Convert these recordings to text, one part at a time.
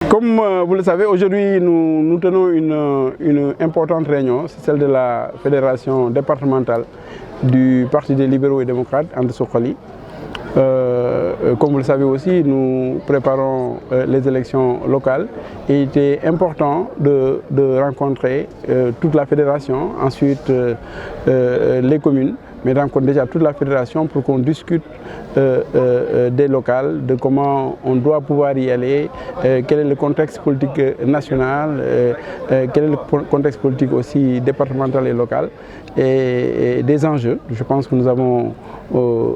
Comme vous le savez, aujourd'hui nous tenons une importante réunion, c'est celle de la fédération départementale du Parti des libéraux et démocrates, And Suxali. Comme vous le savez aussi, nous préparons les élections locales et il était important de rencontrer toute la fédération, ensuite les communes, mais rencontrer déjà toute la fédération pour qu'on discute des locales, de comment on doit pouvoir y aller, quel est le contexte politique national, quel est le contexte politique aussi départemental et local, et des enjeux. Je pense que nous avons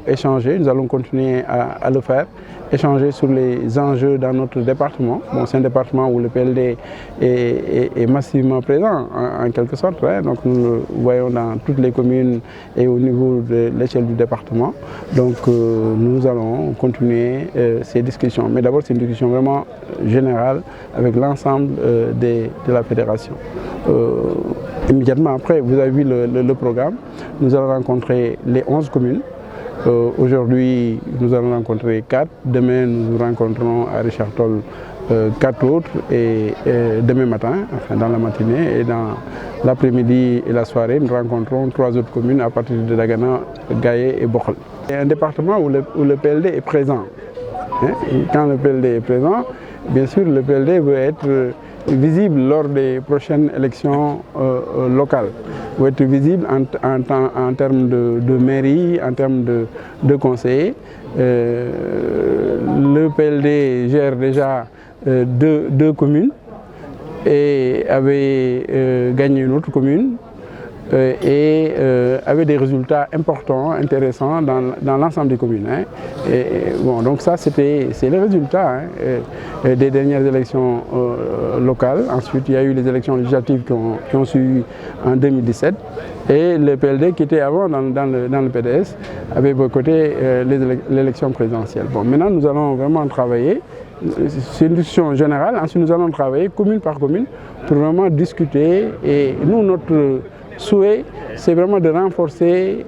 échangé, nous allons continuer à le faire, échanger sur les enjeux dans notre département. Bon, c'est un département où le PLD est massivement présent en quelque sorte, hein. Donc nous le voyons dans toutes les communes et au niveau de l'échelle du département. Donc nous allons continuer ces discussions. Mais d'abord c'est une discussion vraiment générale avec l'ensemble de la fédération. Immédiatement après, vous avez vu le programme, nous allons rencontrer les 11 communes. Aujourd'hui, nous allons rencontrer 4. Demain, nous rencontrerons à Richard Toll 4 autres. Et demain matin, enfin dans la matinée et dans l'après-midi et la soirée, nous rencontrerons 3 autres communes à partir de Dagana, Gaye et Bokhol. C'est un département où le PLD est présent. Quand le PLD est présent, bien sûr, le PLD veut être visible lors des prochaines élections locales, veut être visible en termes de mairie, en termes de conseillers. Le PLD gère déjà deux communes et avait gagné une autre commune et avec des résultats importants, intéressants dans l'ensemble des communes. Hein. Et, bon, donc ça, c'est les résultats des dernières élections locales. Ensuite, il y a eu les élections législatives qui ont suivi en 2017. Et le PLD, qui était avant dans le PDS, avait boycotté l'élection présidentielle. Bon, maintenant, nous allons vraiment travailler. C'est une discussion générale. Ensuite, nous allons travailler commune par commune pour vraiment discuter. Et nous, notre souhait, c'est vraiment de renforcer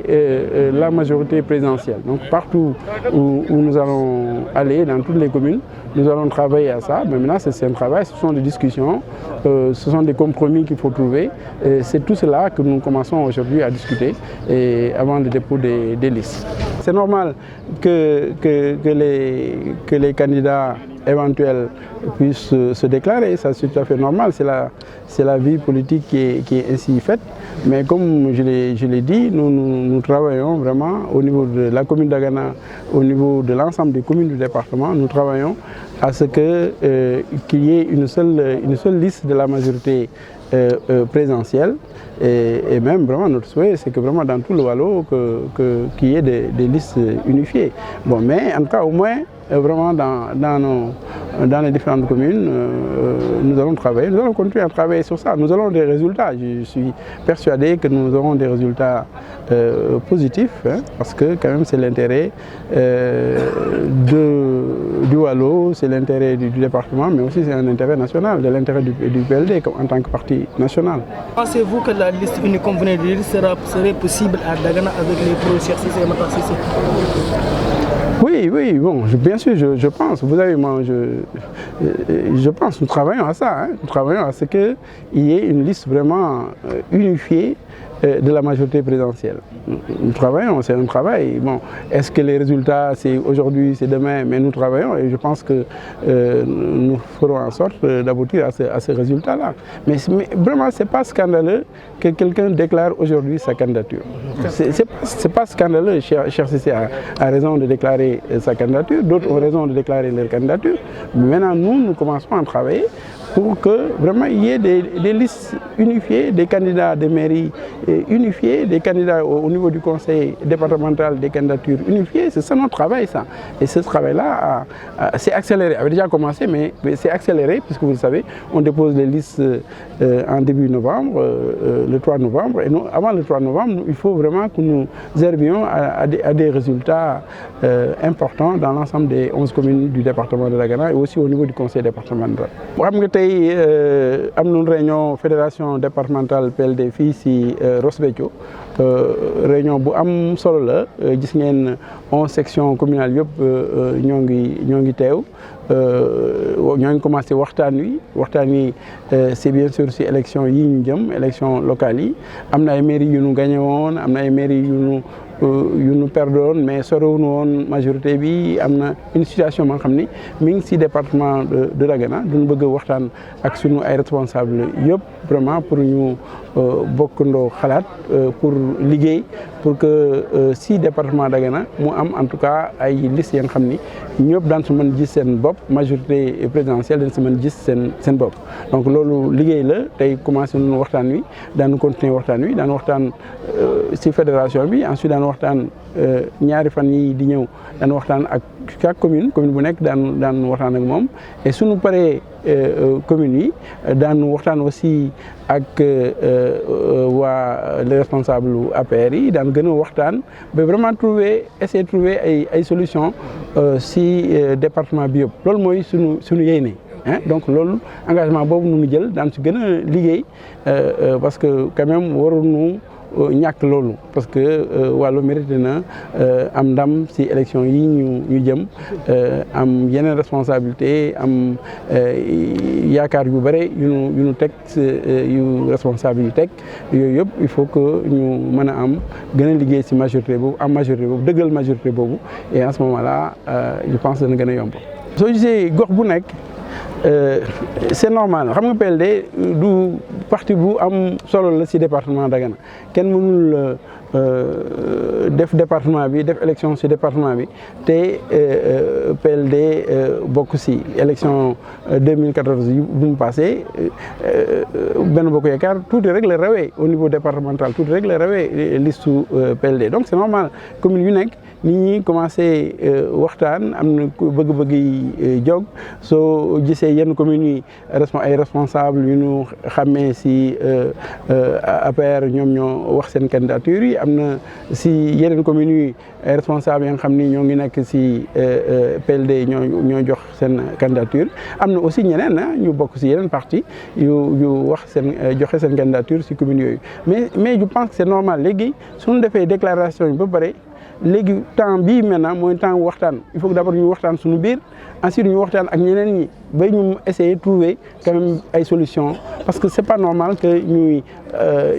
la majorité présidentielle. Donc partout où nous allons aller, dans toutes les communes, nous allons travailler à ça. Mais maintenant, c'est un travail, ce sont des discussions, ce sont des compromis qu'il faut trouver. C'est tout cela que nous commençons aujourd'hui à discuter avant le dépôt des listes. C'est normal que les candidats éventuels puissent se déclarer, ça c'est tout à fait normal, c'est la vie politique qui est ainsi faite. Mais comme je l'ai dit, nous travaillons vraiment au niveau de la commune d'Agana, au niveau de l'ensemble des communes du département, nous travaillons à ce qu'il y ait une seule liste de la majorité présidentielle. Et même vraiment notre souhait, c'est que vraiment dans tout le Wallo, qu'il y ait des listes unifiées. Bon, mais en tout cas, au moins, vraiment dans les différentes communes, nous allons travailler, nous allons continuer à travailler sur ça. Nous aurons des résultats. Je suis persuadé que nous aurons des résultats positifs, hein, parce que quand même c'est l'intérêt du Wallo, c'est l'intérêt du département, mais aussi c'est un intérêt national, de l'intérêt du PLD en tant que parti national. Pensez-vous que la liste unique, comme vous venez de dire, serait possible à Dagana avec les pro-Cheikh Cissé et Matar Cissé? Oui, bon, bien sûr, je pense. Vous savez, moi, je pense, nous travaillons à ça. Hein, nous travaillons à ce qu'il y ait une liste vraiment unifiée de la majorité présidentielle. Nous travaillons, c'est un travail. Bon, est-ce que les résultats, c'est aujourd'hui, c'est demain, mais nous travaillons et je pense que nous ferons en sorte d'aboutir à ce résultat-là. Mais vraiment, ce n'est pas scandaleux que quelqu'un déclare aujourd'hui sa candidature. C'est pas scandaleux. Cheikh Cissé a raison de déclarer sa candidature, d'autres ont raison de déclarer leur candidature. Mais maintenant, nous commençons à travailler pour que vraiment il y ait des listes unifiées, des candidats de mairie unifiés, des candidats au niveau du conseil départemental, des candidatures unifiées. C'est ça notre travail, ça. Et ce travail-là s'est accéléré, avait déjà commencé, mais c'est accéléré, puisque vous le savez, on dépose les listes en début novembre, le 3 novembre. Et avant le 3 novembre, il faut vraiment que nous servions à des résultats importants dans l'ensemble des 11 communes du département de Dagana et aussi au niveau du conseil départemental. Am na réunion fédération départementale PLD fii si Ross Béthio réunion bu am solo la gis ngeen 11 sections communales yëpp ñoo ngi teew ñoo ngi commencé waxtaan wi c'est bien sûr si élection yi ñu jëm élection locale yi am na ay mairie yu ñu gagné woon am na ay mairie yu ñu perdoon mais sorewuñu woon majorité bi am na une situation ma nga xam ni mi ngi si département de Dagana duñu bëgg a waxtaan ak sunu ay responsable yëpp vraiment pour ñu bokkandoo xalaat pour liggéey pour que si département Dagana mu am en tout cas ay liste ya nga xam ni ñëpp daan su mën gis seen bopp majorité présidentielle dañ si mën gis seen bopp. donc loolu liggéey la tey commencé nañu waxtaan wi daanu continuer waxtaan wi daan waxtaan si fédération bi ensuite daan waxtaan ñaari fan yi di ñëw daan waxtaan ak chaque commune bu nekk daan waxtaan ak moom et suñu paree communes yi daan waxtaan aussi ak waa les responsables APR yi daan gën a waxtaan ba vraiment essayer trouver ay solutions si département bi yëpp loolu mooy suñu yéene. donc loolu engagement boobu nu jël daan si gën a liggéey parce que quand même waruñu ñàkk loolu parce que wàllu mérité na am ndam si élection yi ñu jëm am yeneen responsabilité am yaakaar yu bare yu ñu teg yu responsable yu teg yooyu yëpp il faut que ñu mën a am gën a liggéey si majorité boobu am majorité boobu dëggal majorité boobu et en ce moment là je pense dana gën a yomb. soo gisee gox bu nekk c'est normal xam nga PLD du parti bu am solo la si département Dagana kenn mënul def département bi def élection si département bi te PLD bokk si élection 2014 yu bu mu passé Benno Bokk Yaakaar tuuti rek la rawee au niveau départemental tuuti rek la rawee liste PLD donc c'est normal commune yu nekk nit ñi commencé waxtaan am na bëgg-bëgg yi jóg soo gisee yenn communes yi ay responsable yu ñu xàmmee si APR ñoom ñoo wax seen candidature yi am na si yeneen communes yi ay responsable yi nga xam ni ñoo ngi nekk si PLD ñoo jox seen candidature am na aussi ñeneen ñu bokk si yeneen parti yu wax seen joxe seen candidature si communes yooyu mais je pense que c'est normal léegi suñu defee déclaration yi ba pare léegi temps bii maintenant mooy temps waxtaan il faut que d'abord ñu waxtaan suñu biir ensuite ñu waxtaan ak ñeneen ñi ba ñu essayer trouver quand même ay solutions parce que c'est pas normal que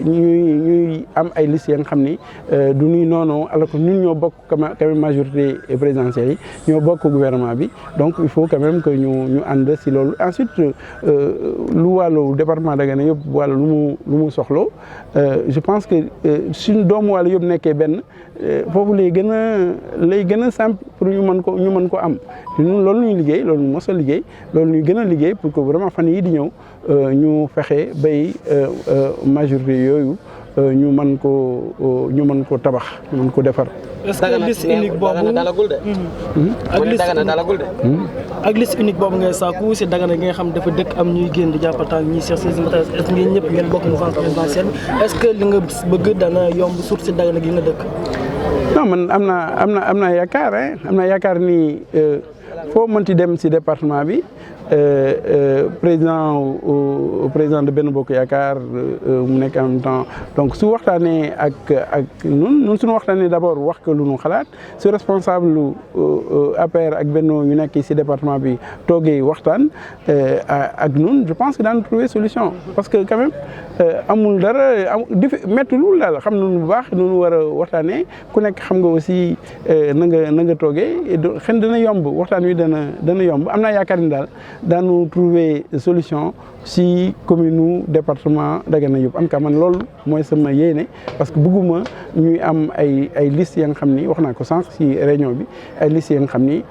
ñuy am ay listes yi nga xam ni du ñuy noonu alors que ñun ñoo bokk quand même majorité présidentielle yi ñoo bokk gouvernement bi donc il faut quand même que ñu ànd si loolu ensuite lu wàllu département Dagana yëpp wàllu lu mu soxlo je pense que suñu doomu wàllu yëpp nekkee benn foofu lay gën a simple pour ñu mën ko am ñun loolu ñuy liggéey loolu ñu mos a liggéey loolu ñuy gën a liggéey pour que vraiment fan yii di ñëw ñu fexe bay majorité yooyu ñu mën ko tabax ñu mën ko defar. est-ce que liste unique boobu dalagul de. ak liste unique boobu ngay sàkku si Dagana gi nga xam dafa dëkk am ñuy génn di jàppal ñuy Cheikh Cissé Matar est-ce que ngeen ñëpp ngeen bokk mouvance présidentielle est-ce que li nga bëgg dana yomb surtout si Dagana gi nga dëkk. non man am na yaakaar ni foo mënti dem si département bi président de Benno Bokk Yaakaar mu nekk en même temps donc su waxtaanee ak ñun suñu waxtaanee d'abord wax ko lu ñu xalaat su responsable APR ak Benno ñu nekk si département bi toogee waxtaan ak ñun je pense que daan trouver solution parce que quand même amul dara méttiwul daal xam nañu bu baax nu war a waxtaanee ku nekk xam nga aussi na nga toogee xëy na dana yomb waxtaan wi dana yomb am naa yaakaar ni daal daanu trouver solution si commune département Dagana yëpp en tout cas man loolu mooy sama yéene parce que bëgguma ñuy am ay listes ya nga xam ni wax naa ko sànq si réunion bi ay listes ya nga xam ni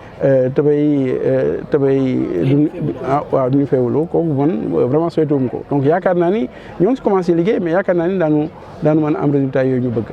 tabay waaw duñu feewuloo kooku man vraiment souhaité wu ko donc yaakaar naa ni ñoo ngi si commencé liggéey mais yaakaar naa ni daanu mën a am résultat yooyu ñu bëgg.